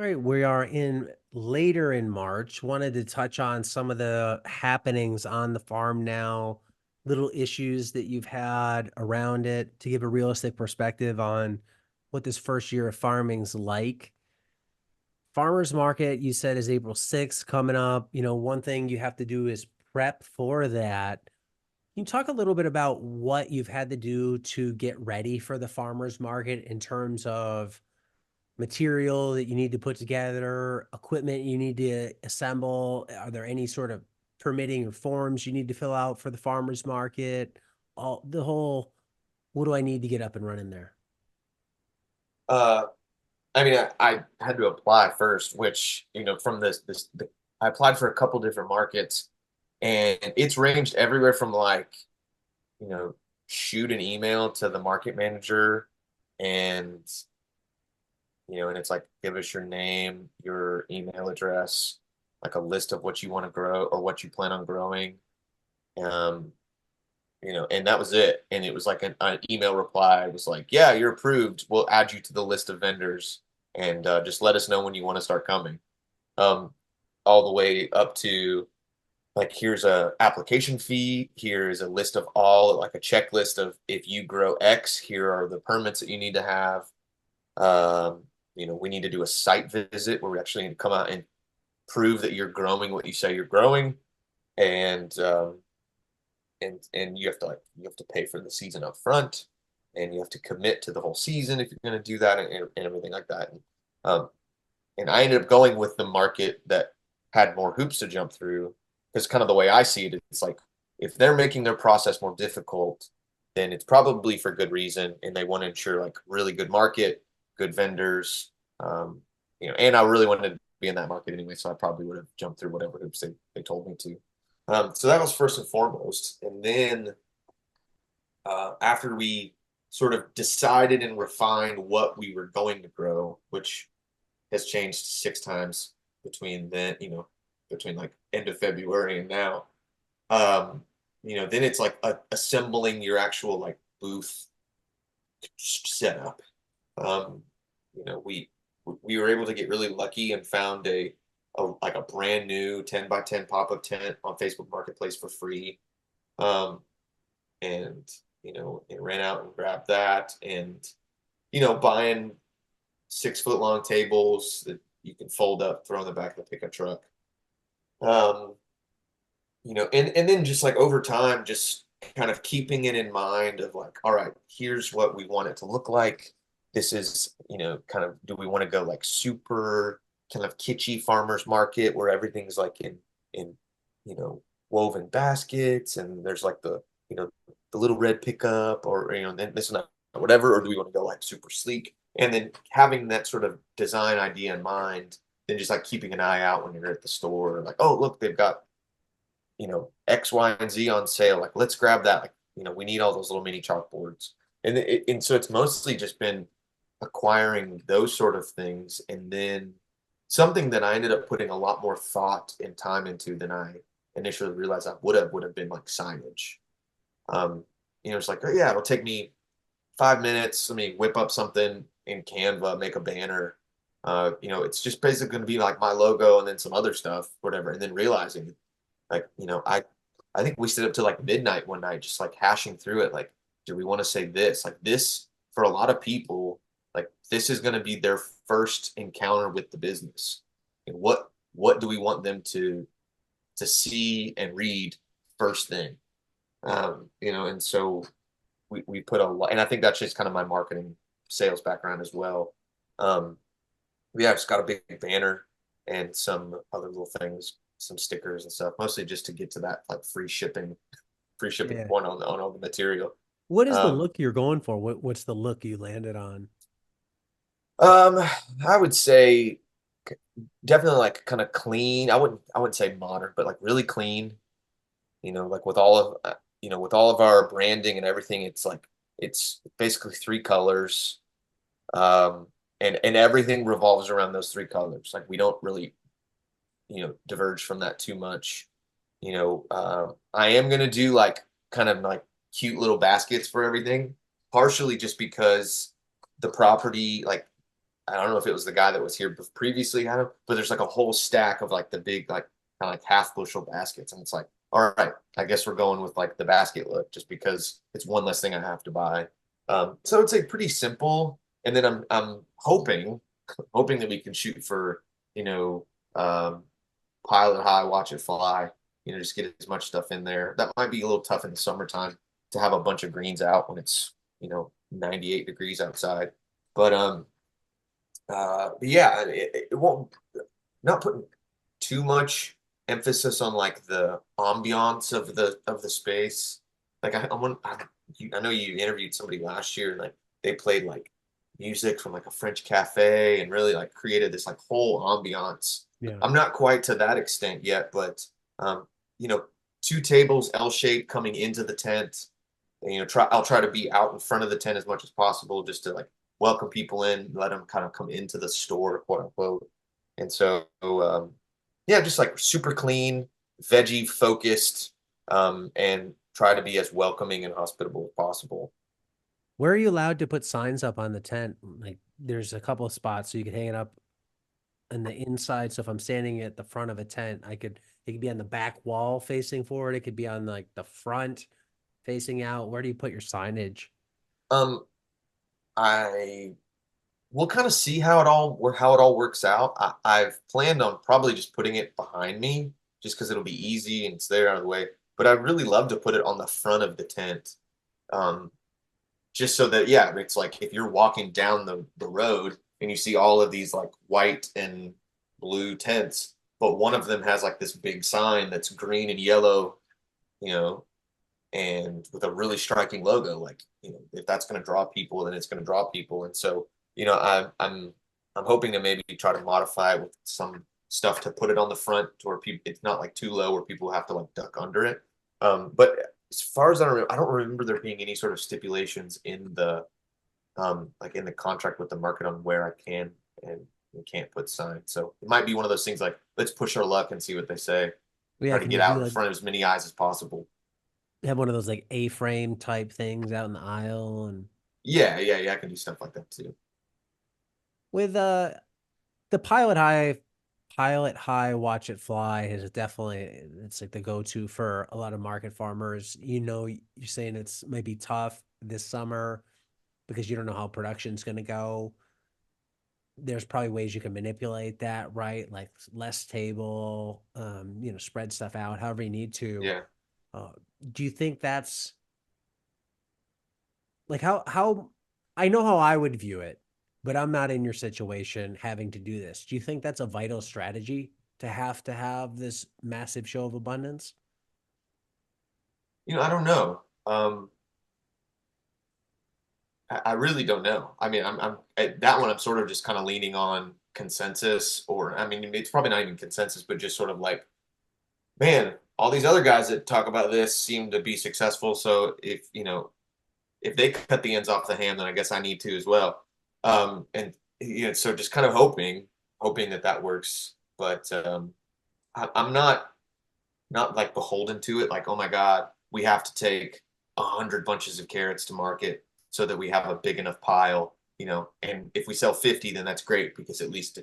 right, we are in later in March. Wanted to touch on some of the happenings on the farm now, little issues that you've had around it to give a realistic perspective on what this first year of farming's like. Farmers market, you said, is April 6th coming up. One thing you have to do is prep for that. Can you talk a little bit about what you've had to do to get ready for the farmers market in terms of material that you need to put together, equipment you need to assemble? Are there any sort of permitting or forms you need to fill out for the farmers market? All the whole, what do I need to get up and running there? Uh, I mean, I had to apply first, which, from I applied for a couple different markets, and it's ranged everywhere from like, you know, shoot an email to the market manager and, and it's like, give us your name, your email address, like a list of what you want to grow or what you plan on growing. Um, and that was it. And it was like an email reply. It was like, yeah, you're approved. We'll add you to the list of vendors and just let us know when you want to start coming. Um, all the way up to like, here's a application fee. Here's a list of all, like a checklist of if you grow X, here are the permits that you need to have. Um, we need to do a site visit where we actually need to come out and prove that you're growing what you say you're growing. And and you have to pay for the season up front, and you have to commit to the whole season if you're going to do that, and everything like that. Um, and I ended up going with the market that had more hoops to jump through, because kind of the way I see it, it's like if they're making their process more difficult, then it's probably for good reason, and they want to ensure like really good market, good vendors, and I really wanted to be in that market anyway, so I probably would have jumped through whatever hoops they told me to. So that was first and foremost. And then after we sort of decided and refined what we were going to grow, which has changed 6 times between then, between like end of February and now, then it's like assembling your actual like booth setup. Um, we were able to get really lucky and found like a brand new 10 by 10 pop-up tent on Facebook Marketplace for free. Um, and and ran out and grabbed that, and buying 6 foot long tables that you can fold up, throw in the back of the pickup truck. Um, and then just like over time, just kind of keeping it in mind of like, all right, here's what we want it to look like. This is, kind of, do we want to go like super kind of kitschy farmers market where everything's like in, you know, woven baskets and there's like the little red pickup, or, then this and that, whatever, or do we want to go like super sleek? And then having that sort of design idea in mind, then just like keeping an eye out when you're at the store, like, oh, look, they've got X, Y, and Z on sale. Like, let's grab that. Like, we need all those little mini chalkboards. And so it's mostly just been acquiring those sort of things. And then something that I ended up putting a lot more thought and time into than I initially realized I would have been like signage. It's like, oh yeah, it'll take me 5 minutes. Let me whip up something in Canva, make a banner. It's just basically going to be like my logo and then some other stuff, whatever. And then realizing like, I think we stayed up to like midnight one night, just like hashing through it. Like, do we want to say this? Like this, for a lot of people, like this is going to be their first encounter with the business. And what do we want them to see and read first thing? And so we put a lot, and I think that's just kind of my marketing sales background as well. Um, yeah, just got a big banner and some other little things, some stickers and stuff, mostly just to get to that like free shipping Yeah. point on all the material. What is the Um, look you're going for? What's the look you landed on? um, I would say definitely like kind of clean. I wouldn't say modern, but like really clean. Like with all of our branding and everything, it's like it's basically 3 colors. Um, and everything revolves around those 3 colors. Like we don't really diverge from that too much. I am gonna do like kind of like cute little baskets for everything, partially just because the property, like I don't know if it was the guy that was here previously had them, but there's like a whole stack of like the big like kind of like half bushel baskets, and it's like, all right, I guess we're going with like the basket look just because it's one less thing I have to buy. So it's like pretty simple, and then I'm hoping that we can shoot for you know um, pilot high, watch it fly. Just get as much stuff in there. That might be a little tough in the summertime to have a bunch of greens out when it's 98 degrees outside. But yeah, it won't not putting too much emphasis on like the ambiance of the space. Like I know you interviewed somebody last year and like they played like music from like a French cafe and really like created this like whole ambiance. Yeah. I'm not quite to that extent yet, but um, you know, two tables L-shaped coming into the tent. And, I'll try to be out in front of the tent as much as possible just to like welcome people in, let them kind of come into the store, quote unquote. And so, yeah, just like super clean, veggie focused, and try to be as welcoming and hospitable as possible. Where are you allowed to put signs up on the tent? Like there's a couple of spots so you can hang it up on the inside. So if I'm standing at the front of a tent, it could be on the back wall facing forward. It could be on like the front facing out. Where do you put your signage? Um, I We'll kind of see how it all works out. I've planned on probably just putting it behind me, just because it'll be easy and it's there out of the way. But I'd really love to put it on the front of the tent, um, just so that yeah, it's like if you're walking down the road and you see all of these like white and blue tents, but one of them has like this big sign that's green and yellow, you know, and with a really striking logo, like if that's going to draw people, then it's going to draw people. And so I'm hoping to maybe try to modify it with some stuff to put it on the front to where people it's not like too low where people have to like duck under it. But as far as I don't remember there being any sort of stipulations in the like in the contract with the market on where I can and can't put signs. So it might be one of those things like let's push our luck and see what they say. Yeah, Try to can get you do out in like front of as many eyes as possible. have one of those like A-frame type things out in the aisle and Yeah, yeah, yeah. I can do stuff like that too. with the pilot high watch it fly is definitely it's like the go-to for a lot of market farmers. You're saying it's maybe tough this summer because you don't know how production's going to go. There's probably ways you can manipulate that, right? Like less table, spread stuff out however you need to. Yeah. uh, do you think that's like how I know how I would view it, but I'm not in your situation having to do this. Do you think that's a vital strategy to have this massive show of abundance? I don't know. I really don't know. I mean, I'm at that one. I'm sort of just kind of leaning on consensus, or I mean, it's probably not even consensus, but just sort of like, man, all these other guys that talk about this seem to be successful. So if they cut the ends off the ham, then I guess I need to as well. And so just kind of hoping that that works. But I'm not like beholden to it. Like, oh my God, we have to take 100 bunches of carrots to market so that we have a big enough pile. And if we sell 50, then that's great because at least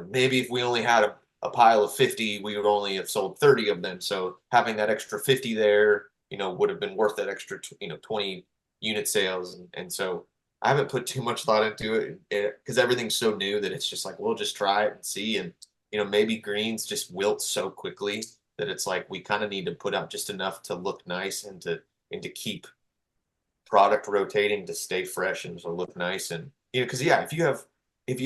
maybe if we only had a pile of 50, we would only have sold 30 of them. So having that extra 50 there, would have been worth that extra, 20 unit sales. And so I haven't put too much thought into it because everything's so new that it's just like, we'll just try it and see. And maybe greens just wilt so quickly that it's like we kind of need to put out just enough to look nice and to keep product rotating to stay fresh and to look nice. And because yeah, if you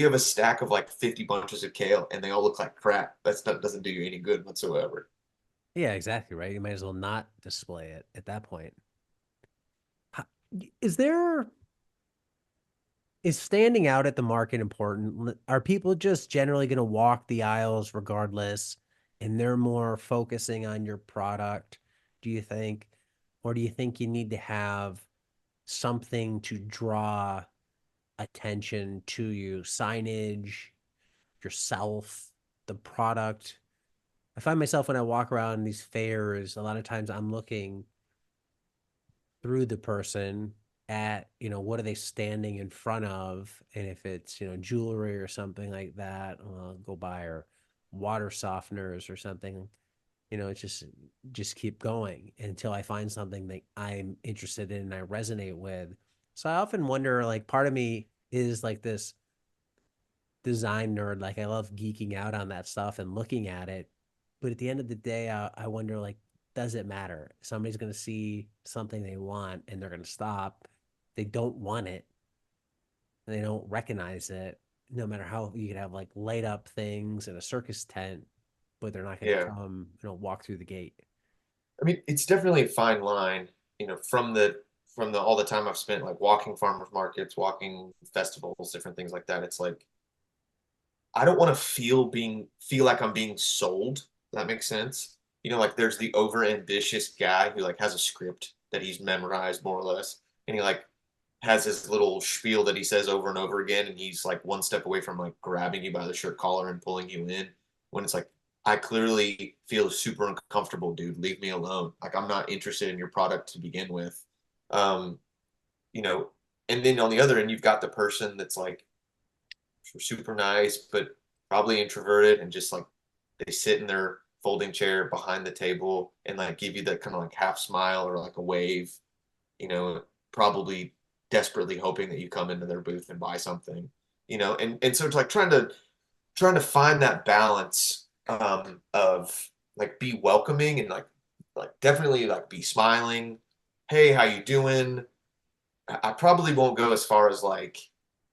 have a stack of like 50 bunches of kale and they all look like crap, that doesn't do you any good whatsoever. Yeah, exactly, right. You might as well not display it at that point. Is there is standing out at the market important? Are people just generally going to walk the aisles regardless, and they're more focusing on your product, do you think? Or do you think you need to have something to draw attention to you? Signage, yourself, the product. I find myself when I walk around these fairs, a lot of times I'm looking through the person at, what are they standing in front of? And if it's, jewelry or something like that, I'll go buy, or water softeners or something. It's just keep going until I find something that I'm interested in and I resonate with. So I often wonder, like, part of me is like this design nerd. Like, I love geeking out on that stuff and looking at it. But at the end of the day, I wonder, like, does it matter? Somebody's going to see something they want and they're going to stop. They don't want it. They don't recognize it. No matter how you could have like light up things in a circus tent, but they're not going to Yeah. come, walk through the gate. I mean, it's definitely a fine line, from the all the time I've spent like walking farmers markets, walking festivals, different things like that. It's like I don't want to feel like I'm being sold. That makes sense. Like there's the over ambitious guy who like has a script that he's memorized more or less, and he like has his little spiel that he says over and over again, and he's like one step away from like grabbing you by the shirt collar and pulling you in. When it's like, I clearly feel super uncomfortable, dude. Leave me alone. Like I'm not interested in your product to begin with. Um, you know, and then on the other end, you've got the person that's like super nice, but probably introverted and just like they sit in their folding chair behind the table and like give you that kind of like half smile or like a wave, you know, probably desperately hoping that you come into their booth and buy something, and so it's like trying to find that balance of like be welcoming and like definitely like be smiling. Hey, how you doing? I probably won't go as far as like,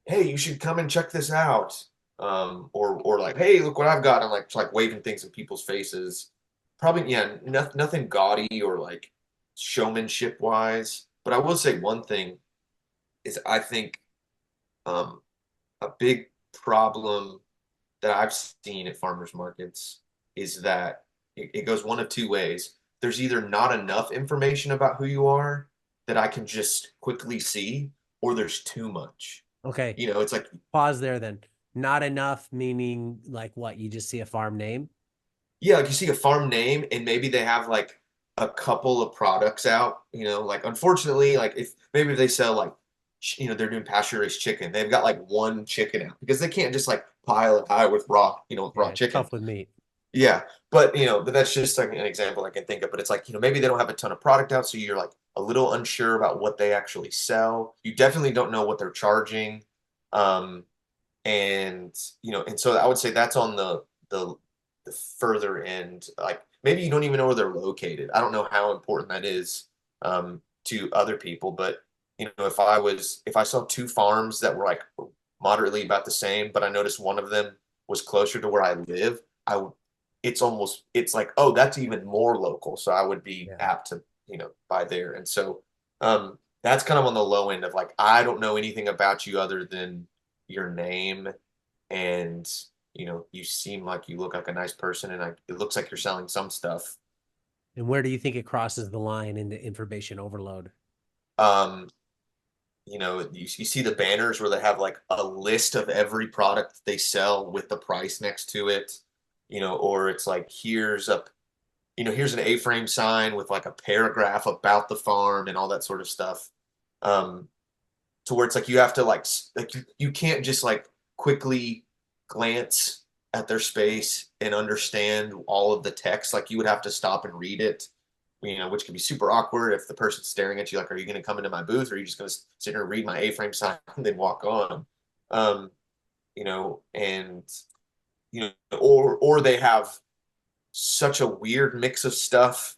hey, you should come and check this out. Or like, hey, look what I've got. I'm like waving things in people's faces. Probably, yeah, nothing gaudy or like showmanship wise. But I will say one thing is I think um, a big problem that I've seen at farmers markets is that it goes one of two ways. There's either not enough information about who you are that I can just quickly see, or there's too much. Okay. It's like, Pause there then. Not enough, meaning like what? You just see a farm name? yeah, like you see a farm name and maybe they have like a couple of products out, like unfortunately, like if they sell like, they're doing pasture raised chicken, they've got like one chicken out because they can't just like pile it high with Yeah, raw it's chicken. tough with meat. Yeah, but that's just like an example I can think of. But it's like, maybe they don't have a ton of product out, so you're like a little unsure about what they actually sell. You definitely don't know what they're charging. Um, and so I would say that's on the the further end. Like maybe you don't even know where they're located. I don't know how important that is to other people, but if I saw two farms that were like moderately about the same, but I noticed one of them was closer to where I live, I would it's like, oh, that's even more local. So I would be Yeah. apt to, buy there. And so that's kind of on the low end of like, I don't know anything about you other than your name and you seem like you look like a nice person and it looks like you're selling some stuff. And where do you think it crosses the line into information overload? Um, you see the banners where they have like a list of every product they sell with the price next to it, or it's like here's an A-frame sign with like a paragraph about the farm and all that sort of stuff. Um, to where it's like you have to like you can't just like quickly glance at their space and understand all of the text. Like you would have to stop and read it, which can be super awkward if the person's staring at you like, are you going to come into my booth or are you just going to sit here and read my A-frame sign and then walk on? Um, and or they have such a weird mix of stuff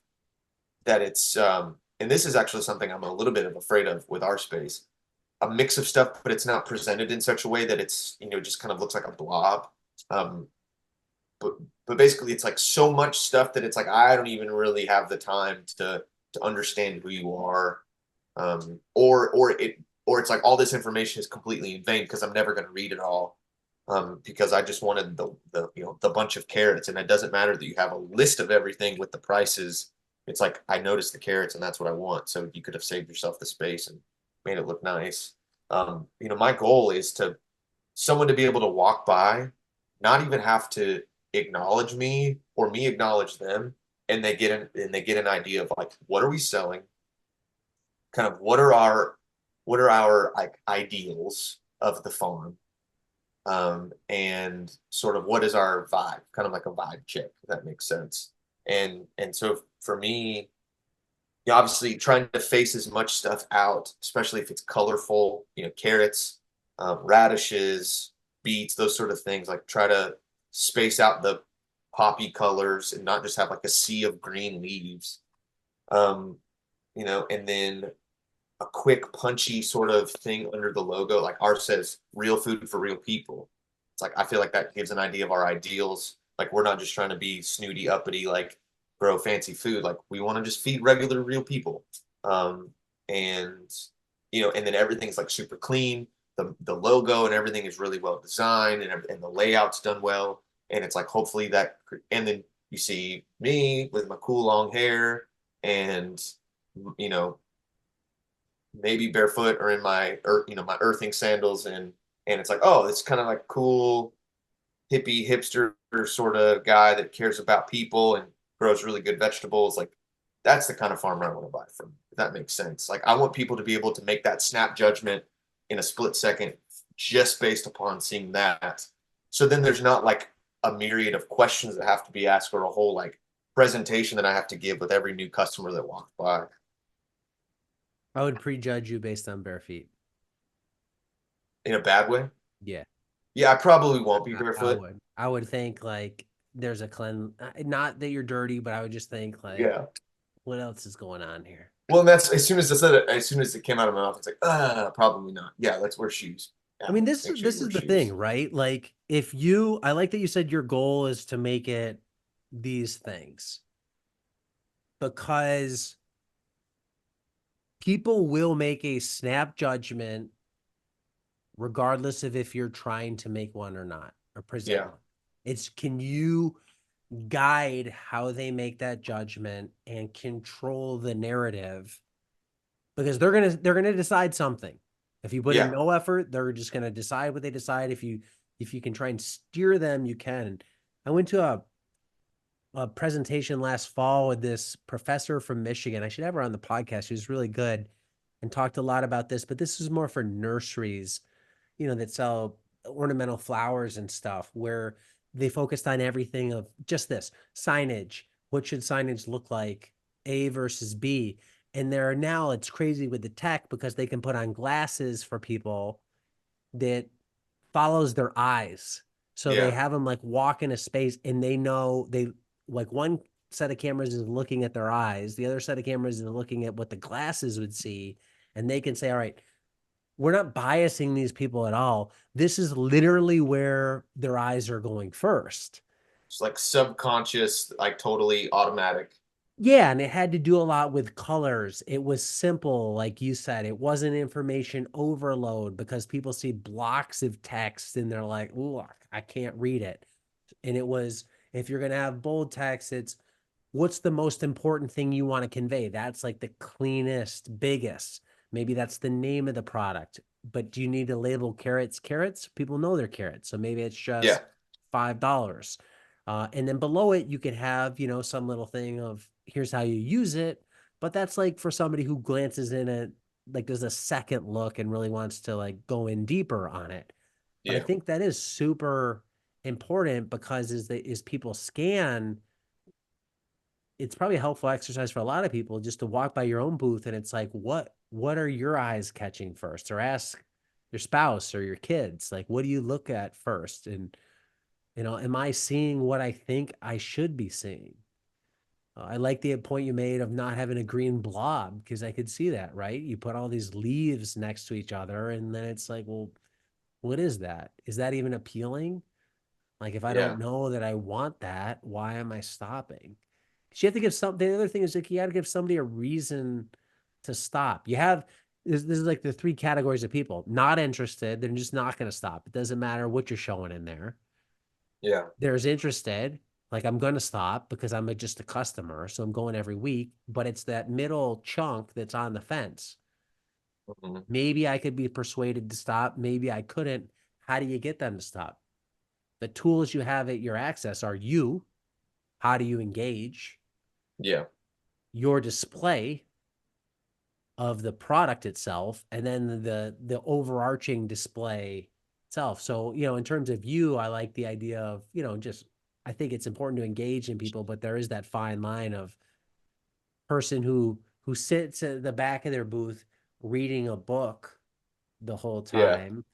that it's and this is actually something I'm a little bit of afraid of with our space, a mix of stuff, but it's not presented in such a way that it's, just kind of looks like a blob. Um, but basically it's like so much stuff that it's like I don't even really have the time to understand who you are. Or it's like all this information is completely in vain because I'm never going to read it all. Because I just wanted the bunch of carrots, and it doesn't matter that you have a list of everything with the prices. It's like I noticed the carrots, and that's what I want. So you could have saved yourself the space and made it look nice. My goal is to someone to be able to walk by, not even have to acknowledge me or me acknowledge them, and they get an idea of like what are we selling, kind of what are our what are our like ideals of the farm, and sort of what is our vibe, kind of like a vibe check, if that makes sense. And so for me, you obviously trying to face as much stuff out, especially if it's colorful, carrots, radishes, beets, those sort of things. Like try to space out the poppy colors and not just have like a sea of green leaves. Um, and then a quick punchy sort of thing under the logo. Like ours says real food for real people. It's like I feel like that gives an idea of our ideals. Like we're not just trying to be snooty uppity, like grow fancy food. Like we want to just feed regular real people. Um, and and then everything's like super clean. The logo and everything is really well designed, and the layout's done well. And it's like hopefully that, and then you see me with my cool long hair and you know maybe barefoot or in my my earthing sandals, and it's like, oh, it's kind of like cool hippie hipster sort of guy that cares about people and grows really good vegetables. Like that's the kind of farmer I want to buy from, if that makes sense. Like I want people to be able to make that snap judgment in a split second just based upon seeing that. So then there's not like a myriad of questions that have to be asked, or a whole like presentation that I have to give with every new customer that walks by. I would prejudge you based on bare feet. In a bad way. Yeah, Yeah, I probably won't be I barefoot. would. I would think like there's a not that you're dirty, but I would just think like, Yeah. what else is going on here? Well, and that's as soon as I said it, as soon as it came out of my mouth, it's like, probably not. Yeah, let's wear shoes. I Yeah, mean, make sure you this wear is the thing, shoes. right? Like if you, I like that you said your goal is to make it these things because people will make a snap judgment regardless of if you're trying to make one or not or present Yeah, one. It's can you guide how they make that judgment and control the narrative because they're gonna decide something. If you put in yeah, no effort, they're just gonna decide what they decide. If you can try and steer them, you can. I went to a presentation last fall with this professor from Michigan. I should have her on the podcast. She was really good and talked a lot about this, but this is more for nurseries, that sell ornamental flowers and stuff, where they focused on everything of just this signage. What should signage look like? A versus B. And there are now, it's crazy with the tech because they can put on glasses for people that follows their eyes. So they yeah, have them like walk in a space and they know they like one set of cameras is looking at their eyes, the other set of cameras is looking at what the glasses would see. And they can say, all right, we're not biasing these people at all. This is literally where their eyes are going first. it's like subconscious, like totally automatic. Yeah, and it had to do a lot with colors. It was simple, like you said. It wasn't information overload because people see blocks of text and they're like, "Ooh, I can't read it." And it was, if you're going to have bold text, it's what's the most important thing you want to convey? That's like the cleanest, biggest. Maybe that's the name of the product. But do you need to label carrots? Carrots? People know they're carrots. So maybe it's Yeah, just $5. And then below it, you could have, some little thing of here's how you use it. But that's like for somebody who glances in it, like does a second look and really wants to like go in deeper on it. But I yeah, think that is super important because as people scan, it's probably a helpful exercise for a lot of people just to walk by your own booth and it's like, what are your eyes catching first? Or ask your spouse or your kids, like, what do you look at first? And am I seeing what I think I should be seeing? I like the point you made of not having a green blob because I could see that, right? You put all these leaves next to each other, and then it's like, well, what is that? Is that even appealing? Like, if I yeah, don't know that I want that, why am I stopping? Because you have to give some. The other thing is like you got to give somebody a reason to stop. You have this is like the three categories of people: not interested, they're just not going to stop. It doesn't matter what you're showing in there. yeah. There's interested, like I'm going to stop because I'm just a customer, so I'm going every week. But it's that middle chunk that's on the fence. Mhm. Maybe I could be persuaded to stop. Maybe I couldn't. How do you get them to stop? The tools you have at your access are you. How do you engage? Yeah, Your display of the product itself, and then the overarching display itself. So, in terms of you, I like the idea of, just I think it's important to engage in people, but there is that fine line of person who sits at the back of their booth reading a book the whole Yeah. time,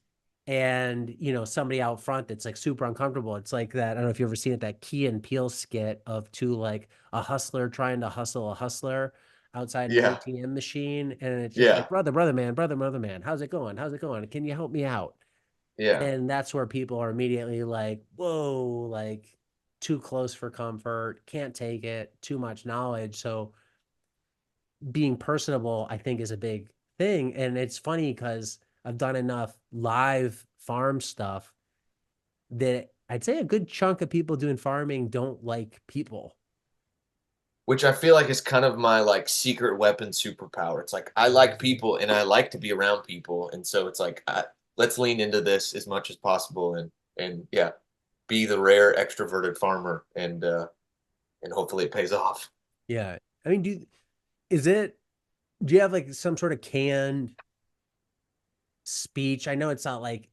and somebody out front that's like super uncomfortable. It's like that. I don't know if you've ever seen it, that Key and Peele skit of two, like a hustler trying to hustle a hustler outside an Yeah. ATM machine, and it's just like, Yeah. brother man, how's it going, can you help me out? Yeah. And that's where people are immediately like, whoa, like too close for comfort, can't take it, too much knowledge. So being personable, I think, is a big thing. And it's funny because I've done enough live farm stuff that I'd say a good chunk of people doing farming don't like people. Which I feel like is kind of my like secret weapon superpower. It's like I like people and I like to be around people, and so it's like let's lean into this as much as possible, and yeah, be the rare extroverted farmer, and hopefully it pays off. Yeah. I mean, is it, do you have like some sort of canned speech? I know it's not like,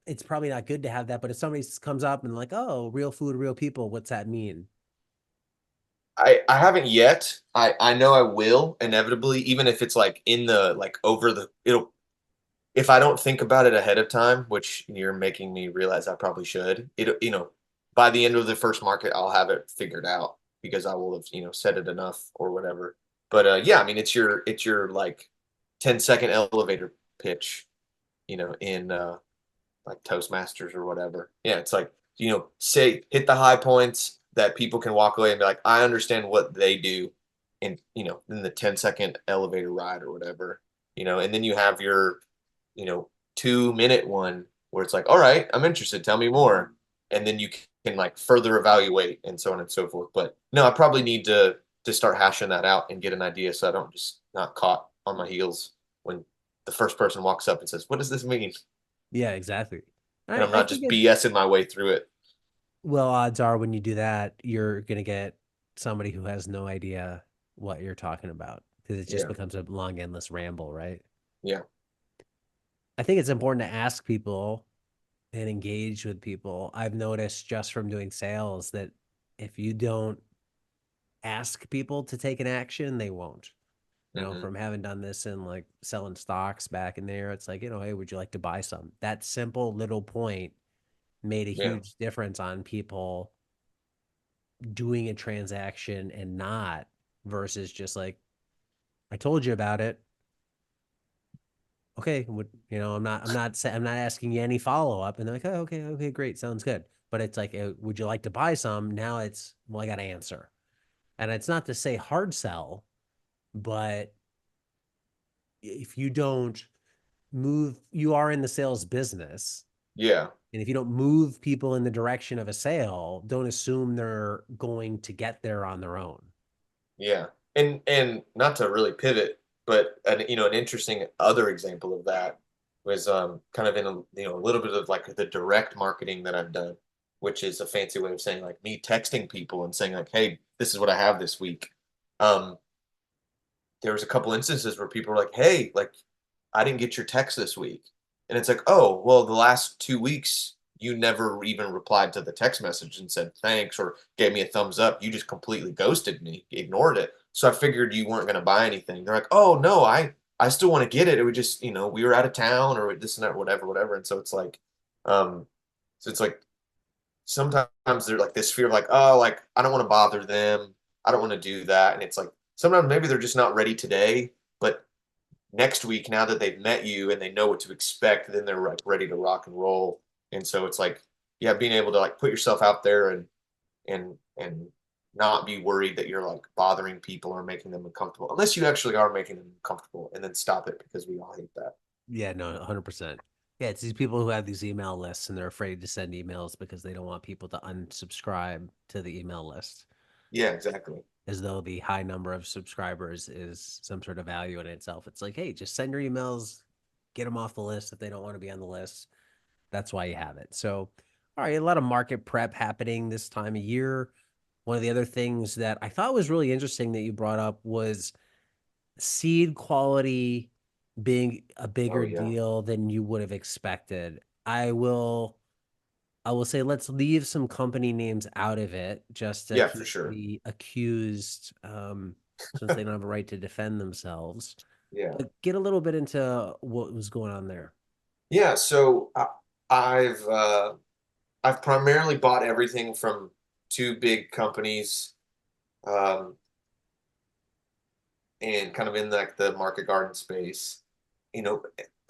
it's probably not good to have that, but if somebody comes up and like, oh, real food, real people, what's that mean? I haven't yet. I know I will inevitably, even if it's like in the like over the it'll if I don't think about it ahead of time, which you're making me realize I probably should, by the end of the first market, I'll have it figured out because I will have, said it enough or whatever. But yeah, I mean, it's your like 10-second elevator pitch, in like Toastmasters or whatever. Yeah, it's like, say hit the high points that people can walk away and be like, I understand what they do in the 10-second elevator ride or whatever, and then you have your 2-minute one where it's like, all right, I'm interested, tell me more. And then you can like further evaluate and so on and so forth. But no, I probably need to start hashing that out and get an idea so I don't just not caught on my heels when the first person walks up and says, what does this mean? Yeah, exactly. And I'm I not think just it, BSing my way through it. well, odds are when you do that, you're going to get somebody who has no idea what you're talking about because it just Yeah. becomes a long, endless ramble, right? Yeah. I think it's important to ask people and engage with people. I've noticed just from doing sales that if you don't ask people to take an action, they won't. Hmm. From having done this and like selling stocks back in there, it's like, hey, would you like to buy some? That simple little point made a Yeah. huge difference on people doing a transaction and not, versus just like, I told you about it. Okay, I'm not asking you any follow up. And they're like, oh, okay, okay, great, sounds good. But it's like, would you like to buy some? Now it's, well, I got to answer. And it's not to say hard sell, but if you don't move, you are in the sales business. Yeah. And if you don't move people in the direction of a sale, don't assume they're going to get there on their own. Yeah. And not to really pivot, but an interesting other example of that was kind of in a little bit of like the direct marketing that I've done, which is a fancy way of saying like me texting people and saying like, hey, this is what I have this week. Um, there was a couple instances where people were like, hey, like I didn't get your text this week. And it's like, oh, well, the last 2 weeks, you never even replied to the text message and said thanks or gave me a thumbs up. You just completely ghosted me, ignored it. So I figured you weren't going to buy anything. They're like, oh, no, I still want to get it. It would just, we were out of town or this and that, whatever, whatever. And so um, it's like sometimes they're like this fear of like, oh, like I don't want to bother them. I don't want to do that. And it's like sometimes maybe they're just not ready today, but next week, now that they've met you and they know what to expect, then they're like ready to rock and roll. And so it's like, yeah, being able to like put yourself out there and not be worried that you're like bothering people or making them uncomfortable, unless you actually are making them uncomfortable, and then stop it because we all hate that. Yeah, no, 100%. Yeah, it's these people who have these email lists and they're afraid to send emails because they don't want people to unsubscribe to the email list, Yeah, exactly. as though the high number of subscribers is some sort of value in itself. It's like, hey, just send your emails, get them off the list if they don't want to be on the list. That's why you have it. So, all right, a lot of market prep happening this time of year. One of the other things that I thought was really interesting that you brought up was seed quality being a Oh bigger yeah. deal than you would have expected. I will say let's leave some company names out of it just to Yeah, for keep sure. the accused, since they don't have a right to defend themselves. Yeah. But get a little bit into what was going on there. Yeah, so I've I've primarily bought everything from two big companies, um, and kind of in like the market garden space, you know,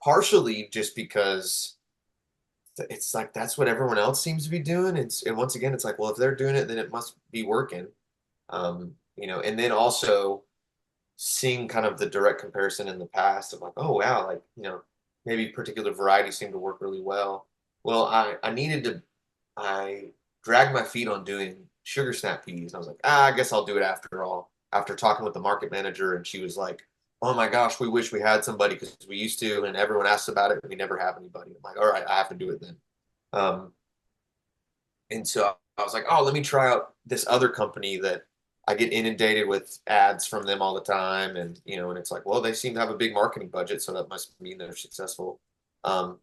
partially just because it's like that's what everyone else seems to be doing. And once again, it's like, well, if they're doing it, then it must be working. And then also seeing kind of the direct comparison in the past of like, oh wow, like, maybe particular varieties seem to work really well. Well, I needed to I dragged my feet on doing sugar snap peas. And I was like, I guess I'll do it after all. After talking with the market manager, and she was like, oh my gosh, we wish we had somebody because we used to, and everyone asks about it, and we never have anybody. I'm like, all right, I have to do it then. Um, and so I was like, oh, let me try out this other company that I get inundated with ads from them all the time. And it's like, well, they seem to have a big marketing budget, so that must mean they're successful. Um,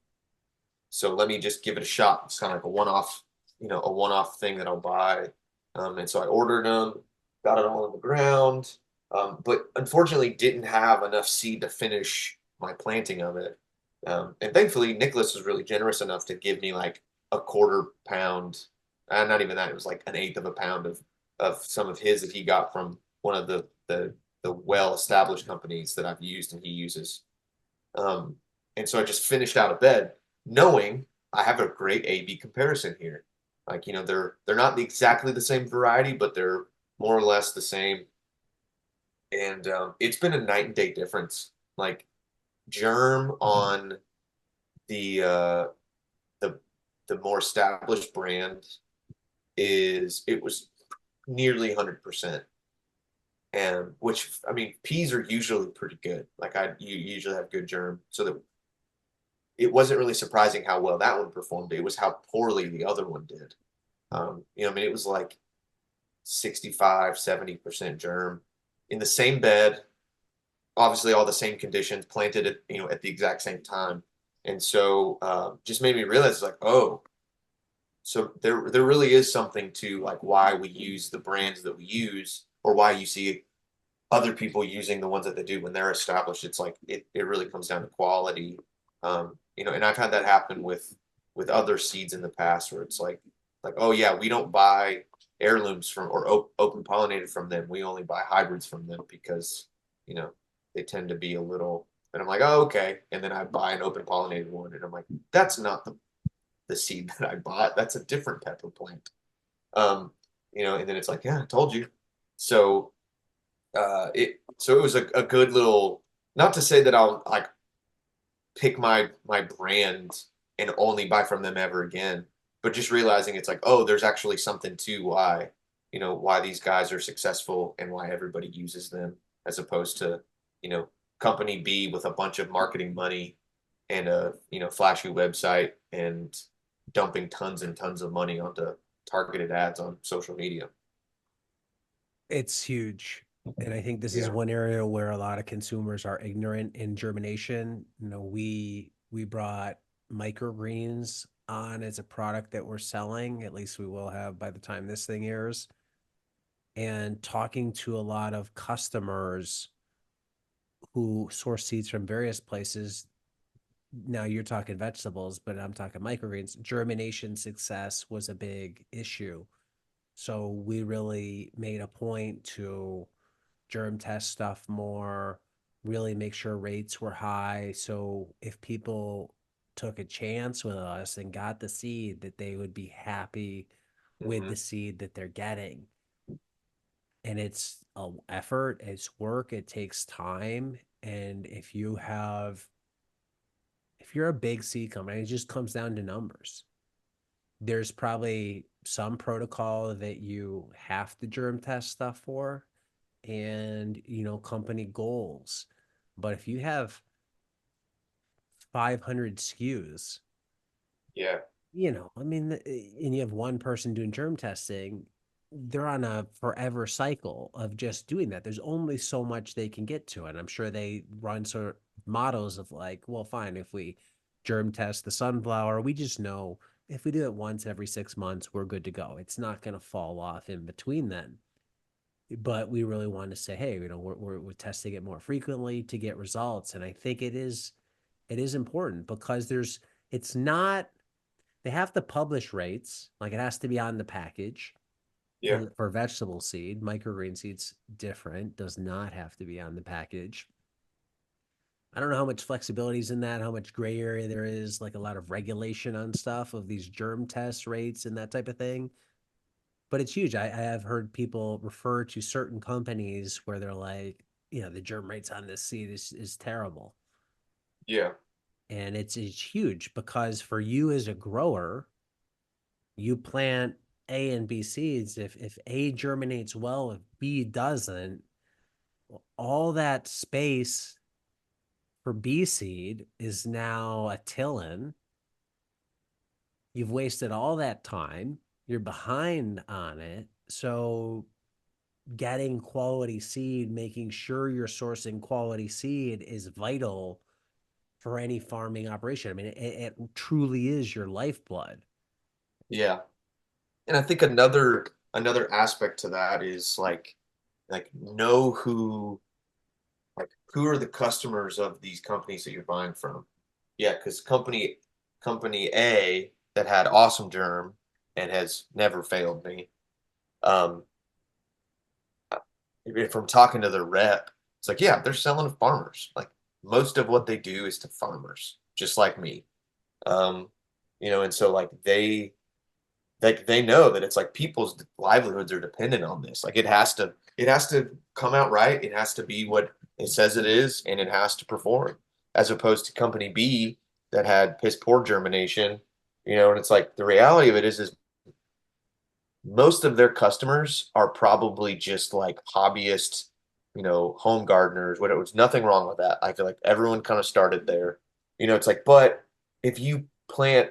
so let me just give it a shot. It's kind of like a one-off thing that I'll buy. And so I ordered them, got it all in the ground, but unfortunately didn't have enough seed to finish my planting of it. And thankfully, Nicholas was really generous enough to give me like a quarter pound, not even that, it was like an eighth of a pound of some of his that he got from one of the well-established companies that I've used and he uses. Um, and so I just finished out of bed knowing I have a great A/B comparison here. Like, they're not exactly the same variety, but they're more or less the same. And it's been a night and day difference. Like germ on the uh, the the more established brand it was nearly 100%. And which, I mean, peas are usually pretty good. Like you usually have good germ, so that it wasn't really surprising how well that one performed. It was how poorly the other one did. I mean, it was like 65, 70% germ in the same bed, obviously all the same conditions, planted at the exact same time. And so just made me realize like, oh, so there really is something to like why we use the brands that we use, or why you see other people using the ones that they do when they're established. It's like it really comes down to quality. And I've had that happen with other seeds in the past where it's like, oh yeah, we don't buy heirlooms from or open pollinated from them. We only buy hybrids from them because you know they tend to be a little. And I'm like, oh okay. And then I buy an open pollinated one, and I'm like, that's not the seed that I bought. That's a different pepper plant. And then it's like, yeah, I told you. So it was a good little, not to say that I'll like pick my brand and only buy from them ever again, but just realizing it's like, oh, there's actually something to why these guys are successful and why everybody uses them, as opposed to you know company B with a bunch of marketing money and a flashy website and dumping tons and tons of money onto targeted ads on social media. It's huge. And I think this is Yeah. one area where a lot of consumers are ignorant in germination. We brought microgreens on as a product that we're selling. At least we will have by the time this thing airs. And talking to a lot of customers who source seeds from various places. Now you're talking vegetables, but I'm talking microgreens. Germination success was a big issue. So we really made a point to germ test stuff more, really make sure rates were high. So if people took a chance with us and got the seed, that they would be happy with the Hmm. seed that they're getting. And it's a effort, it's work, it takes time. And if you're a big seed company, it just comes down to numbers. There's probably some protocol that you have to germ test stuff for, and company goals. But if you have 500 SKUs, Yeah. I mean, and you have one person doing germ testing, they're on a forever cycle of just doing that. There's only so much they can get to. And I'm sure they run sort of models of like, well, fine, if we germ test the sunflower, we just know if we do it once every 6 months, we're good to go. It's not going to fall off in between then. But we really want to say, hey, we're testing it more frequently to get results. And I think it is important because it's not, they have to publish rates, like it has to be on the package. Yeah. And for vegetable seed, microgreen seeds different, does not have to be on the package. I don't know how much flexibility is in that, how much gray area there is, like a lot of regulation on stuff of these germ test rates and that type of thing. But it's huge. I have heard people refer to certain companies where they're like, the germ rates on this seed is terrible. Yeah. And it's huge because for you as a grower, you plant A and B seeds. If A germinates well, if B doesn't, all that space for B seed is now a till-in. You've wasted all that time. You're behind on it. So getting quality seed, making sure you're sourcing quality seed is vital for any farming operation. I mean, it truly is your lifeblood. Yeah. And I think another aspect to that is like know who are the customers of these companies that you're buying from. Yeah, because company A that had awesome germ and has never failed me. Um, from talking to the rep, it's like, yeah, they're selling to farmers. Like most of what they do is to farmers, just like me. Um, and so like they know that it's like people's livelihoods are dependent on this. Like it has to come out right. It has to be what it says it is, and it has to perform. As opposed to company B that had piss poor germination, and it's like the reality of it is most of their customers are probably just like hobbyist, home gardeners. What it was nothing wrong with that. I feel like everyone kind of started there. It's like, but if you plant,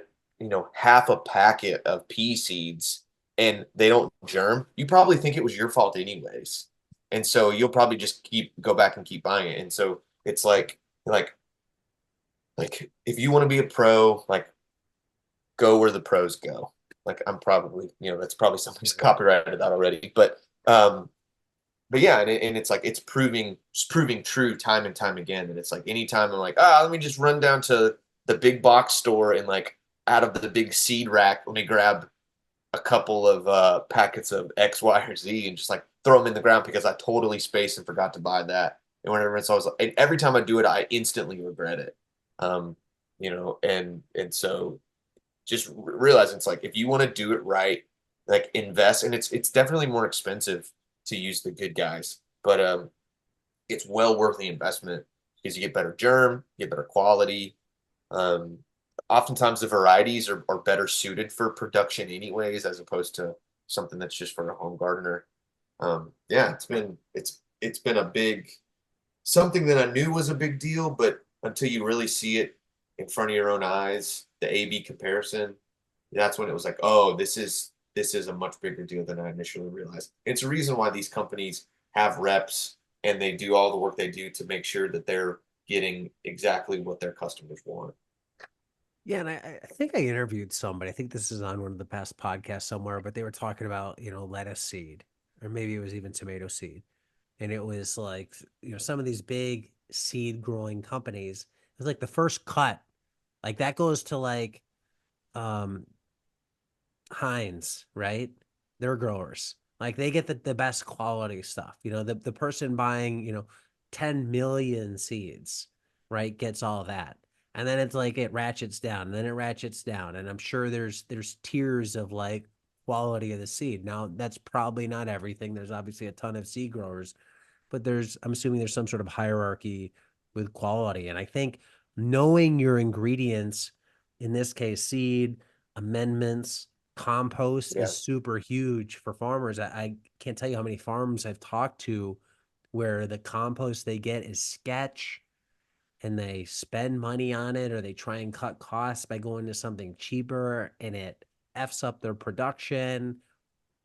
half a packet of pea seeds and they don't germ, you probably think it was your fault anyways. And so you'll probably just go back and keep buying it. And so it's like if you want to be a pro, like go where the pros go. Like I'm probably, that's probably somebody's copyrighted that already, but yeah, and it's like it's proving true time and time again. And it's like anytime I'm like, let me just run down to the big box store and like out of the big seed rack, let me grab a couple of packets of X, Y, or Z and just like throw them in the ground because I totally spaced and forgot to buy that. And whenever it's always like, and every time I do it, I instantly regret it. Um, and so just realize it's like if you want to do it right, like invest, and it's definitely more expensive to use the good guys, but it's well worth the investment because you get better germ, you get better quality. Um, Oftentimes the varieties are better suited for production anyways, as opposed to something that's just for a home gardener. Yeah, it's been a big something that I knew was a big deal, but until you really see it in front of your own eyes, the A/B comparison, that's when it was like, oh, this is a much bigger deal than I initially realized. It's a reason why these companies have reps and they do all the work they do to make sure that they're getting exactly what their customers want. Yeah, and I think I interviewed somebody. I think this is on one of the past podcasts somewhere, but they were talking about, lettuce seed, or maybe it was even tomato seed. And it was like, some of these big seed growing companies, it was like the first cut, like that goes to like um Heinz, right? They're growers. Like they get the best quality stuff. The person buying, 10 million seeds, right, gets all that. And then it's like it ratchets down, and then it ratchets down. And I'm sure there's tiers of like quality of the seed. Now, that's probably not everything. There's obviously a ton of seed growers, but I'm assuming there's some sort of hierarchy with quality. And I think knowing your ingredients, in this case, seed, amendments, compost Yeah. is super huge for farmers. I can't tell you how many farms I've talked to where the compost they get is sketch and they spend money on it or they try and cut costs by going to something cheaper and it F's up their production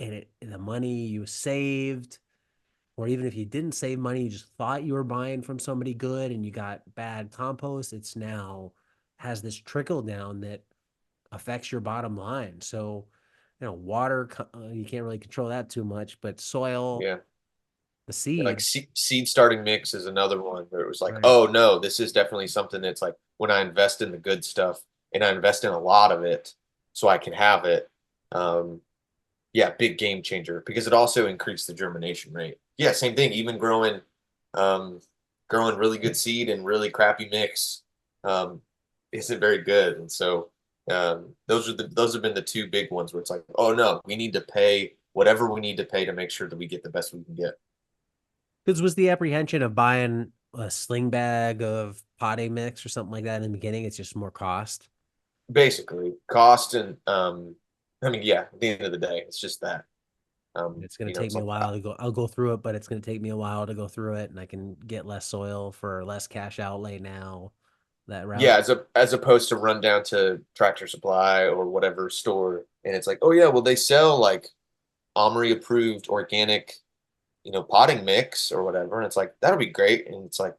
and the money you saved, or even if you didn't save money, you just thought you were buying from somebody good and you got bad compost, it's now has this trickle down that affects your bottom line. So, water, you can't really control that too much, but soil, Yeah. the Like seed, seed starting mix is another one where it was like, right? oh no, this is definitely something that's like when I invest in the good stuff and I invest in a lot of it so I can have it. Um, yeah, big game changer because it also increased the germination rate. Yeah, same thing. Even um, growing really good seed and really crappy mix, um, isn't very good. And so, those have been the two big ones where it's like, oh no, we need to pay whatever we need to pay to make sure that we get the best we can get. Because was the apprehension of buying a sling bag of potting mix or something like that in the beginning, it's just more cost. Basically, cost and I mean, yeah, at the end of the day, it's just that. It's going to take It's me a like while to go. I'll go through it, but it's going to take me a while to go through it, and I can get less soil for less cash outlay now. That yeah, route. as opposed to run down to Tractor Supply or whatever store, and it's like, oh yeah, well they sell like Omri approved organic, potting mix or whatever, and it's like that'll be great, and it's like,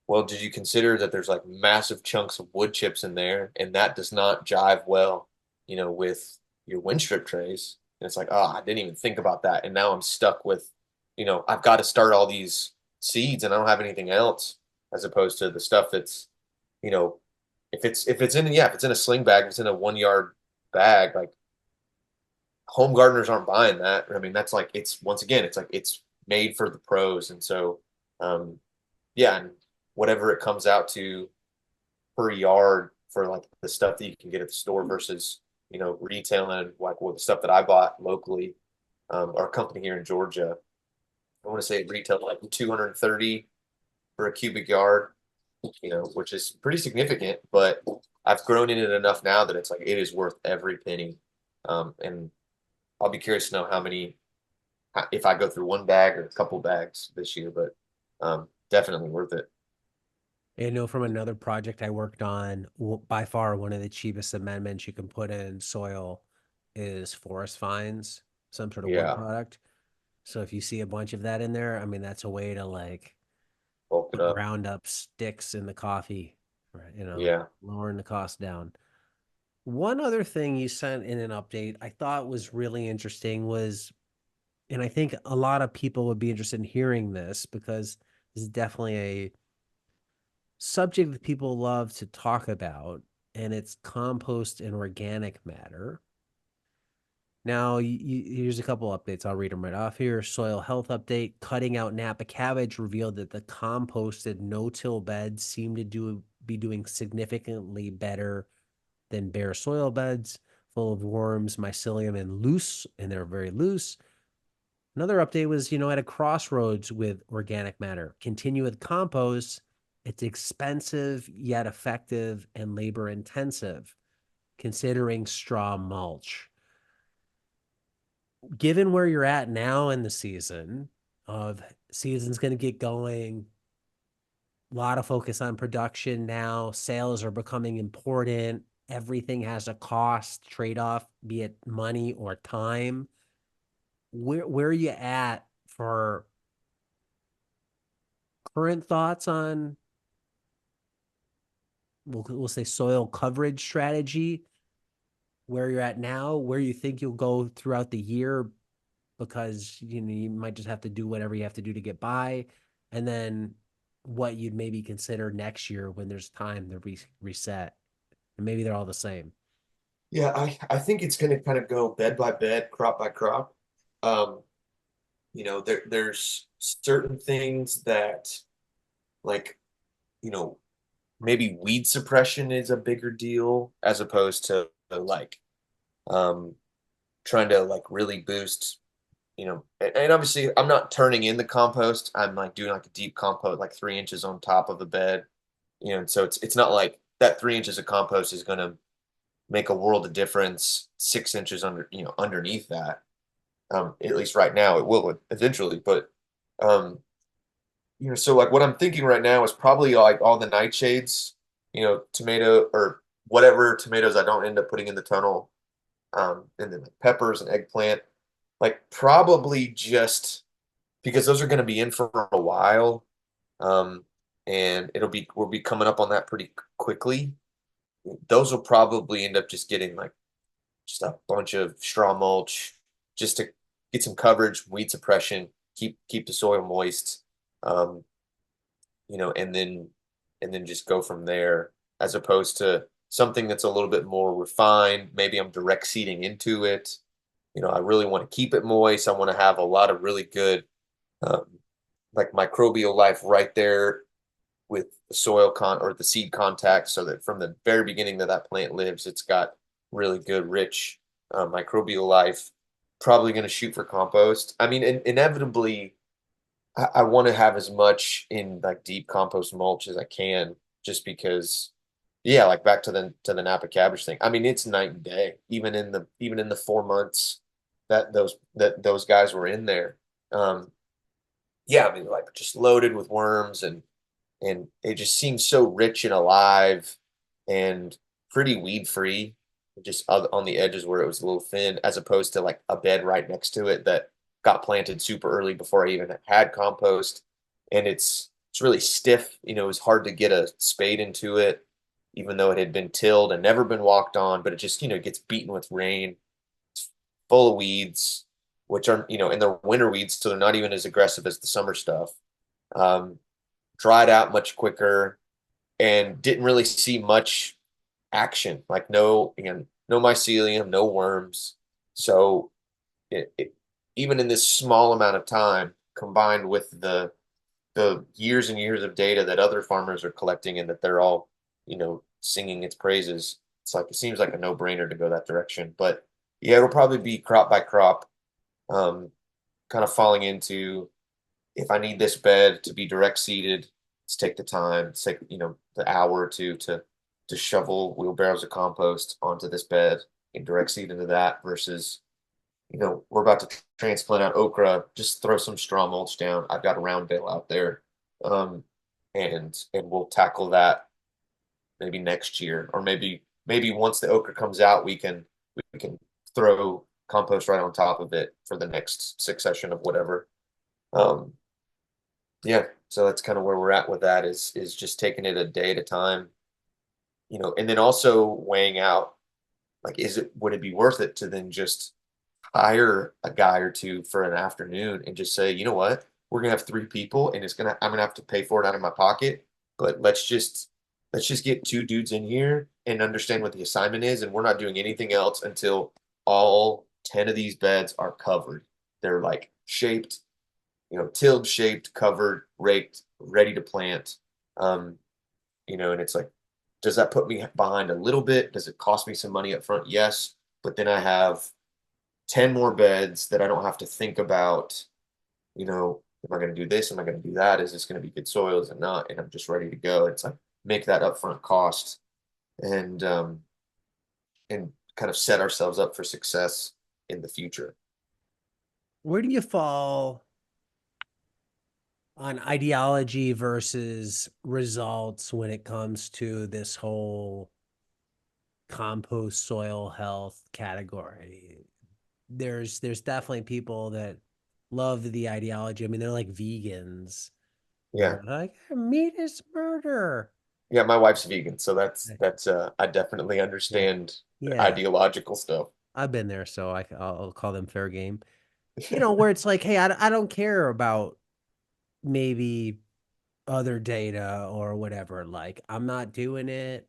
well, did you consider that there's like massive chunks of wood chips in there, and that does not jive well, with your wind strip trays, and it's like, oh, I didn't even think about that, and now I'm stuck with, I've got to start all these seeds, and I don't have anything else, as opposed to the stuff that's you know, if it's in a sling bag, if it's in a 1 yard bag, like home gardeners aren't buying that. I mean, that's like it's once again, it's like it's made for the pros, and so um, yeah, and whatever it comes out to per yard for like the stuff that you can get at the store versus retailing like the stuff that I bought locally, our company here in Georgia. I want to say it retailed like 230 for a cubic yard, which is pretty significant, but I've grown in it enough now that it's like it is worth every penny. And I'll be curious to know if I go through one bag or a couple bags this year, but definitely worth it. I know from another project I worked on, by far one of the cheapest amendments you can put in soil is forest fines, some sort of wood Yeah, product. So if you see a bunch of that in there, I mean, that's a way to like bulk it up. ground up sticks in the coffee, right? Yeah. Lowering the cost down. One other thing you sent in an update I thought was really interesting was, and I think a lot of people would be interested in hearing this because this is definitely a subject that people love to talk about, and it's compost and organic matter. Now, here's a couple updates. I'll read them right off here. Soil health update: cutting out Napa cabbage revealed that the composted no-till beds seem to be doing significantly better than bare soil beds, full of worms, mycelium, and loose, and they're very loose. Another update was, at a crossroads with organic matter. Continue with compost. It's expensive yet effective and labor intensive, considering straw mulch. Given where you're at now in the season's going to get going, a lot of focus on production now. Sales are becoming important. Everything has a cost trade off, be it money or time. Where are you at for current thoughts on, we'll say, soil coverage strategy, where you're at now, where you think you'll go throughout the year, because you might just have to do whatever you have to do to get by, and then what you'd maybe consider next year when there's time to reset, and maybe they're all the same. Yeah, I think it's going to kind of go bed by bed, crop by crop. Um, there's certain things that like, you know, maybe weed suppression is a bigger deal as opposed to like um trying to like really boost, and obviously I'm not turning in the compost. I'm like doing like a deep compost, like 3 inches on top of the bed, and so it's not like that 3 inches of compost is gonna make a world of difference 6 inches underneath that. At least right now it will eventually, but um so like what I'm thinking right now is probably like all the nightshades, tomato or whatever tomatoes I don't end up putting in the tunnel, and then like peppers and eggplant. like probably just because those are going to be in for a while. Um, and we'll be coming up on that pretty quickly. Those will probably end up just getting like just a bunch of straw mulch just to get some coverage, weed suppression, keep the soil moist. Um, and then just go from there as opposed to something that's a little bit more refined. Maybe I'm direct seeding into it. I really want to keep it moist. I want to have a lot of really good um, like microbial life right there with the soil or the seed contact so that from the very beginning that plant lives, it's got really good, rich microbial life. Probably going to shoot for compost. I mean, inevitably, I want to have as much in like deep compost mulch as I can, just because, yeah, like back to the Napa cabbage thing. I mean, it's night and day, even in the 4 months that those guys were in there. Um, yeah, I mean, like just loaded with worms and it just seems so rich and alive and pretty weed free, just on the edges where it was a little thin, as opposed to like a bed right next to it that got planted super early before I even had compost. And it's really stiff. It was hard to get a spade into it, even though it had been tilled and never been walked on, but it just, gets beaten with rain. It's full of weeds, which are, and they're winter weeds, so they're not even as aggressive as the summer stuff. Um, Dried out much quicker and didn't really see much action, like no, again, no mycelium, no worms. So even in this small amount of time, combined with the years and years of data that other farmers are collecting and that they're all, singing its praises, it's like it seems like a no-brainer to go that direction. But yeah, it'll probably be crop by crop, um, kind of falling into if I need this bed to be direct seeded, let's take the time, let's take, the hour or two to shovel wheelbarrows of compost onto this bed and direct seed into that versus, we're about to transplant out okra, just throw some straw mulch down. I've got a round bale out there. Um, and we'll tackle that maybe next year, or maybe once the okra comes out, we can throw compost right on top of it for the next succession of whatever. Um, yeah, so that's kind of where we're at with that is just taking it a day at a time, and then also weighing out like would it be worth it to then just hire a guy or two for an afternoon and just say, you know what, we're gonna have 3 people and I'm gonna have to pay for it out of my pocket, but let's just get 2 dudes in here and understand what the assignment is, and we're not doing anything else until all 10 of these beds are covered. They're like shaped, tilled, shaped, covered, raked, ready to plant. Um, and it's like, does that put me behind a little bit? Does it cost me some money up front? Yes. But then I have 10 more beds that I don't have to think about, am I going to do this? Am I going to do that? Is this going to be good soil? Is it not? And I'm just ready to go. It's like make that upfront cost and and kind of set ourselves up for success in the future. Where do you fall on ideology versus results when it comes to this whole compost soil health category? There's definitely people that love the ideology. I mean, they're like vegans. Yeah. They're like, meat is murder. Yeah, my wife's vegan, so that's I definitely Yeah. understand the Yeah. ideological stuff. I've been there, so I'll call them fair game. Where it's like, hey, I don't care about maybe other data or whatever. Like, I'm not doing it.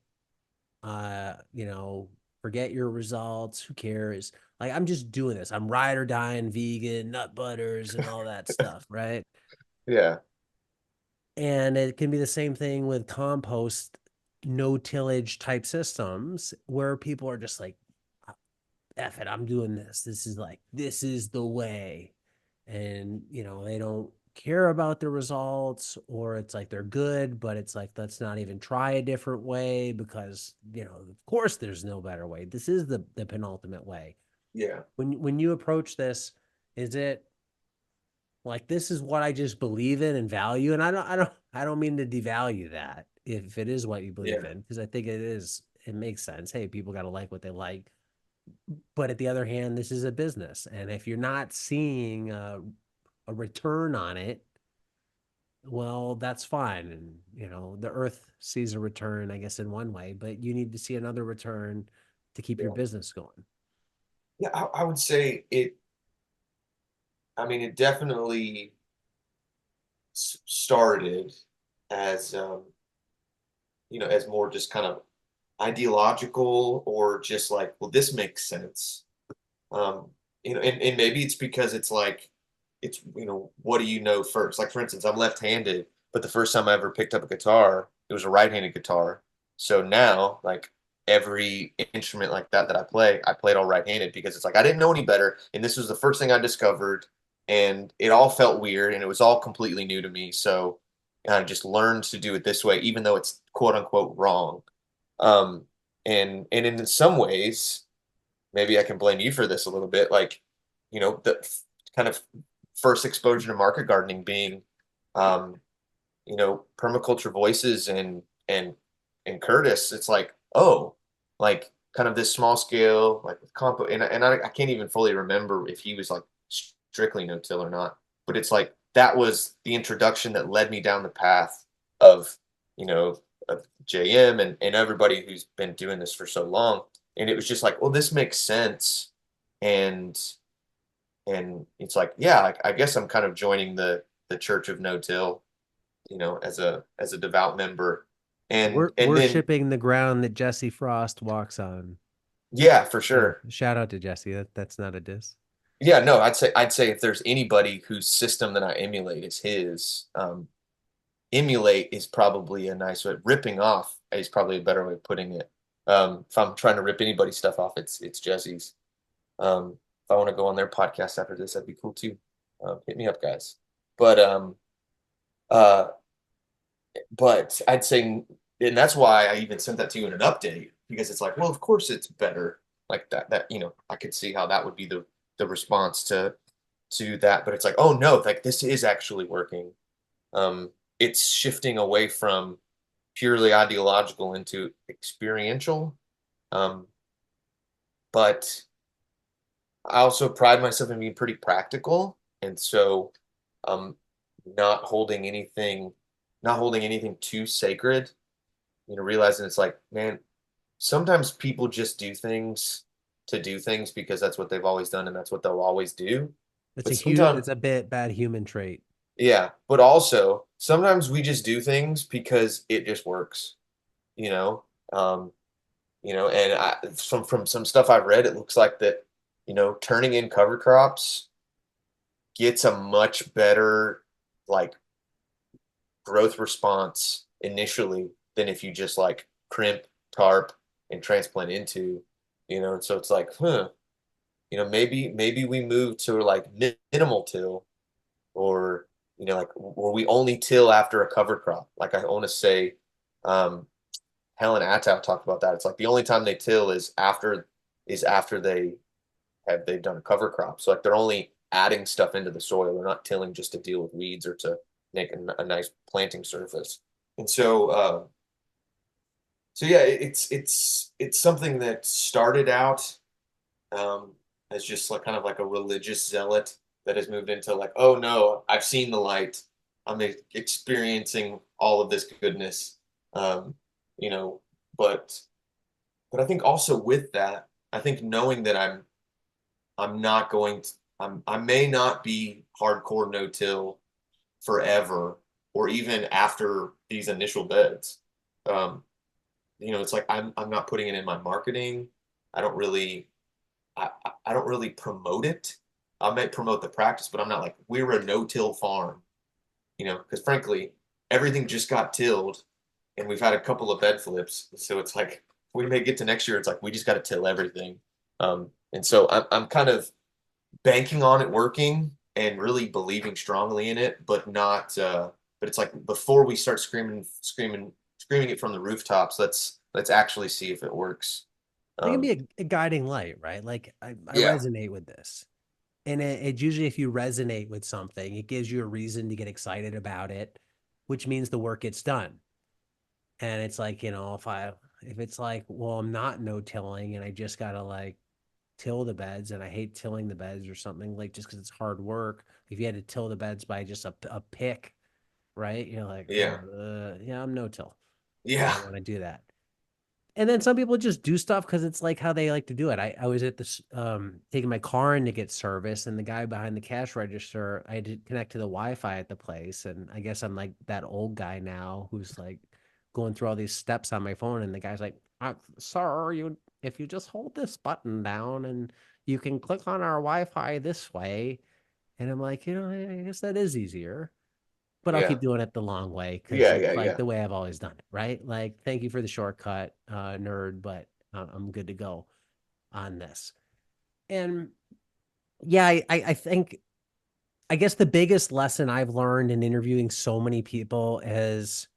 Forget your results. Who cares? Like, I'm just doing this. I'm ride or dying vegan, nut butters, and all that stuff, right? Yeah. And it can be the same thing with compost, no tillage type systems where people are just like, F it, I'm doing this. This is the way. And, they don't care about the results, or it's like they're good, but it's like, let's not even try a different way because, of course there's no better way. This is the penultimate way. Yeah. When you approach this, is it like this is what I just believe in and value? And I don't mean to devalue that if it is what you believe Yeah. in, because I think it makes sense. Hey, people gotta like what they like. But at the other hand, this is a business. And if you're not seeing a return on it, well, that's fine. And, the earth sees a return, I guess, in one way, but you need to see another return to keep your Yeah. business going. Yeah, I would say it. I mean, it definitely started as as more just kind of ideological or just like, well, this makes sense. Um, and maybe it's because it's like it's what do you know first? Like for instance, I'm left-handed, but the first time I ever picked up a guitar, it was a right-handed guitar. So now, like every instrument like that I played all right-handed because it's like I didn't know any better, and this was the first thing I discovered, and it all felt weird, and it was all completely new to me. So I just learned to do it this way, even though it's quote unquote wrong. Um, and in some ways, maybe I can blame you for this a little bit. Like, the kind of first exposure to market gardening being, um, permaculture voices and Curtis. It's like, oh, like kind of this small scale, like with compost. And I can't even fully remember if he was like strictly no-till or not. But it's like that was the introduction that led me down the path of, you know, of JM and everybody who's been doing this for so long. And it was just like, well, this makes sense. And it's like, yeah, I guess I'm kind of joining the Church of No Till, as a devout member. And then Worshipping the ground that Jesse Frost walks on. yeah, for Yeah. sure. Shout out to Jesse. That's not a diss. Yeah, no, I'd say if there's anybody whose system that I emulate is his, emulate is probably a nice way. Ripping off is probably a better way of putting it. If I'm trying to rip anybody's stuff off, it's Jesse's. If I want to go on their podcast after this, that'd be cool too. Hit me up, guys. But uh, but I'd say, and that's why I even sent that to you in an update because it's like, well, of course it's better like that. I could see how that would be the response to that, but it's like, oh no, like this is actually working. It's shifting away from purely ideological into experiential. Um, but I also pride myself in being pretty practical, and so um, not holding anything, not holding anything too sacred. Realizing it's like, man, sometimes people just do things to do things because that's what they've always done and that's what they'll always do. But sometimes, It's a bit bad human trait. yeah, but also sometimes we just do things because it just works, you know. Um, and from some stuff I've read, it looks like that, turning in cover crops gets a much better like growth response initially than if you just like crimp, tarp, and transplant into, and so it's like, maybe we move to like minimal till or like where we only till after a cover crop. Like I want to say, um, Helen Attow talked about that. It's like the only time they till is after they've done a cover crop. So like they're only adding stuff into the soil. They're not tilling just to deal with weeds or to make a nice planting surface. And so yeah, it's something that started out um, as just like kind of like a religious zealot that has moved into like, oh no, I've seen the light. I'm experiencing all of this goodness. Um, you know, but I think also with that, I think knowing that I'm not going to I may not be hardcore no-till forever or even after these initial beds. Um, it's like I'm not putting it in my marketing. I don't really I don't really promote it. I might promote the practice, but I'm not like we're a no-till farm, because frankly, everything just got tilled and we've had a couple of bed flips. So it's like we may get to next year, it's like we just got to till everything. And so I'm kind of banking on it working and really believing strongly in it, but not but it's like before we start screaming it from the rooftops, let's actually see if it works. It can Um be a guiding light, right? Like I yeah. resonate with this. And it's usually if you resonate with something, it gives you a reason to get excited about it, which means the work gets done. And it's like, if it's like, well, I'm not no tilling and I just gotta like till the beds, and I hate tilling the beds or something, like just because it's hard work. If you had to till the beds by just a pick, right? You're like, Yeah. oh, yeah, I'm no till. I Yeah. don't want to do that. And then some people just do stuff because it's like how they like to do it. I was at this taking my car in to get service, and the guy behind the cash register, I had to connect to the Wi-Fi at the place. And I guess I'm like that old guy now who's like going through all these steps on my phone, and the guy's like, sir, you if you just hold this button down and you can click on our Wi-Fi this way. And I'm like, I guess that is easier, but I'll Yeah. keep doing it the long way because Yeah. it's Yeah. like Yeah. the way I've always done it, right? Like, thank you for the shortcut, nerd, but I'm good to go on this. And yeah, I think, I guess the biggest lesson I've learned in interviewing so many people is,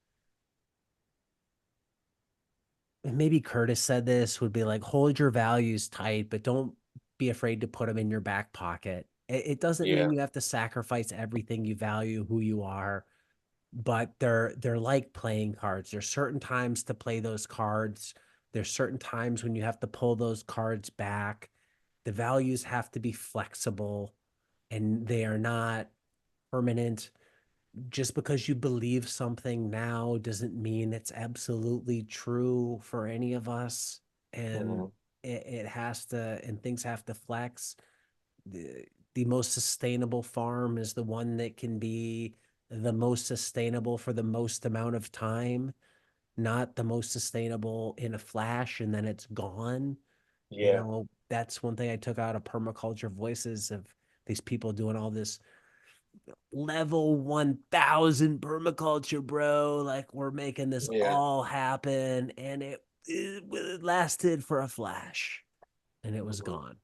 and maybe Curtis said this, would be like, hold your values tight, but don't be afraid to put them in your back pocket. It doesn't mean Yeah. you have to sacrifice everything you value, who you are, but they're like playing cards. There's certain times to play those cards. There's certain times when you have to pull those cards back. The values have to be flexible and they are not permanent. Just because you believe something now doesn't mean it's absolutely true for any of us. And Mhm. it has to, and things have to flex. The most sustainable farm is the one that can be the most sustainable for the most amount of time, not the most sustainable in a flash and then it's gone. Yeah. That's one thing I took out of permaculture voices of these people doing all this level 1000 permaculture, bro. Like, we're making this Yeah. all happen. And it lasted for a flash and it was Mhm. gone.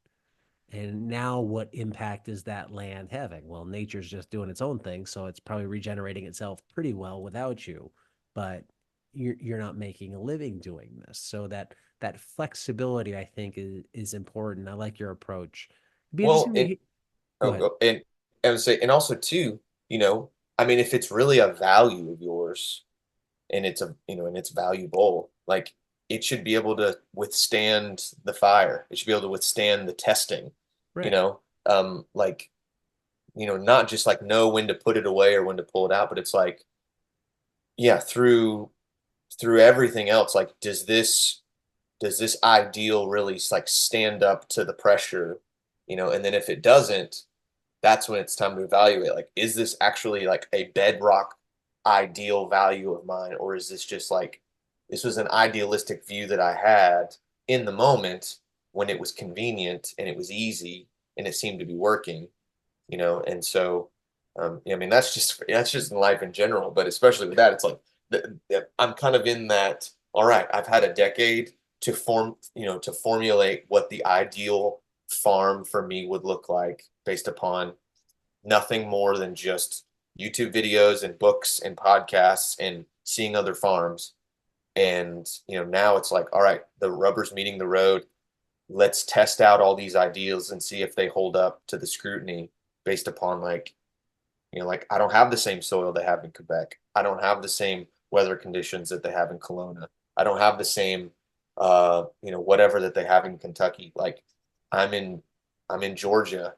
And now what impact is that land having? Well, nature's just doing its own thing, so it's probably regenerating itself pretty well without you, but you're not making a living doing this. So that flexibility, I think, is important. I like your approach. It'd be Well, interesting to and hear. Go oh, ahead. and I would say, and also too, I mean, if it's really a value of yours, and and it's valuable, like it should be able to withstand the fire. It should be able to withstand the testing, you Right. know, like, not just like know when to put it away or when to pull it out, but it's like, yeah, through everything else, like, does this ideal really like stand up to the pressure, and then if it doesn't, that's when it's time to evaluate, like, is this actually like a bedrock ideal value of mine, or is this just like this was an idealistic view that I had in the moment when it was convenient and it was easy and it seemed to be working, and so I mean, that's just in life in general, but especially with that, it's like I'm kind of in that. All right, I've had a decade to formulate what the ideal farm for me would look like based upon nothing more than just YouTube videos and books and podcasts and seeing other farms. And now it's like, all right, the rubber's meeting the road. Let's test out all these ideas and see if they hold up to the scrutiny based upon like I don't have the same soil they have in Quebec. I don't have the same weather conditions that they have in Kelowna. I don't have the same whatever that they have in Kentucky. Like I'm in I'm in Georgia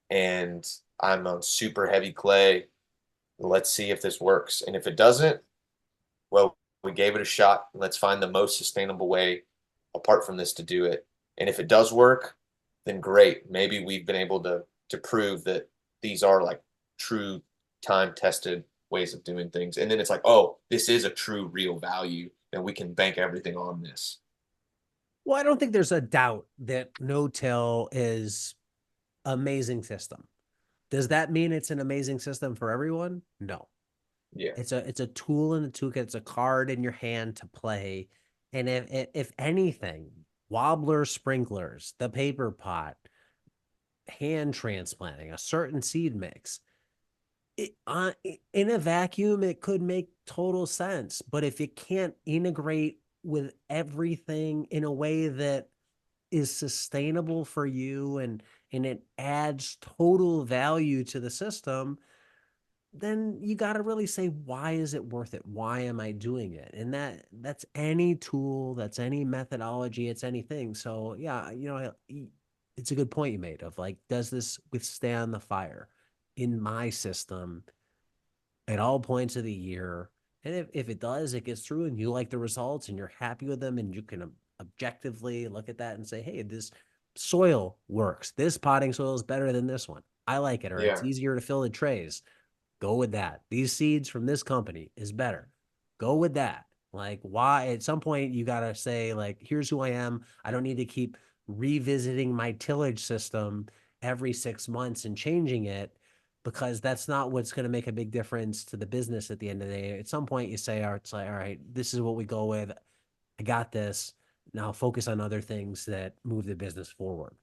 and I'm on super heavy clay. Let's see if this works. And if it doesn't, well, we gave it a shot. Let's find the most sustainable way apart from this to do it. And if it does work, then great. Maybe we've been able to prove that these are like true time tested ways of doing things. And then it's like, oh, this is a true real value and we can bank everything on this. Well, I don't think there's a doubt that no-till is amazing system. Does that mean it's an amazing system for everyone? No. Yeah. It's a tool in the toolkit. It's a card in your hand to play. And if anything, wobbler sprinklers, the paper pot, hand transplanting, a certain seed mix, in a vacuum, it could make total sense. But if it can't integrate with everything in a way that is sustainable for you and it adds total value to the system, then you got to really say, why is it worth it? Why am I doing it? And that's any tool, that's any methodology, it's anything. So yeah, it's a good point you made of like, does this withstand the fire in my system at all points of the year? And if it does, it gets through and you like the results and you're happy with them and you can objectively look at that and say, hey, this soil works. This potting soil is better than this one. I like it, or it's Yeah. easier to fill the trays. Go with that. These seeds from this company is better. Go with that. Like, why? At some point, you got to say, like, here's who I am. I don't need to keep revisiting my tillage system every 6 months and changing it because that's not what's going to make a big difference to the business at the end of the day. At some point, you say, all right, it's like, all right, this is what we go with. I got this. Now focus on other things that move the business forward.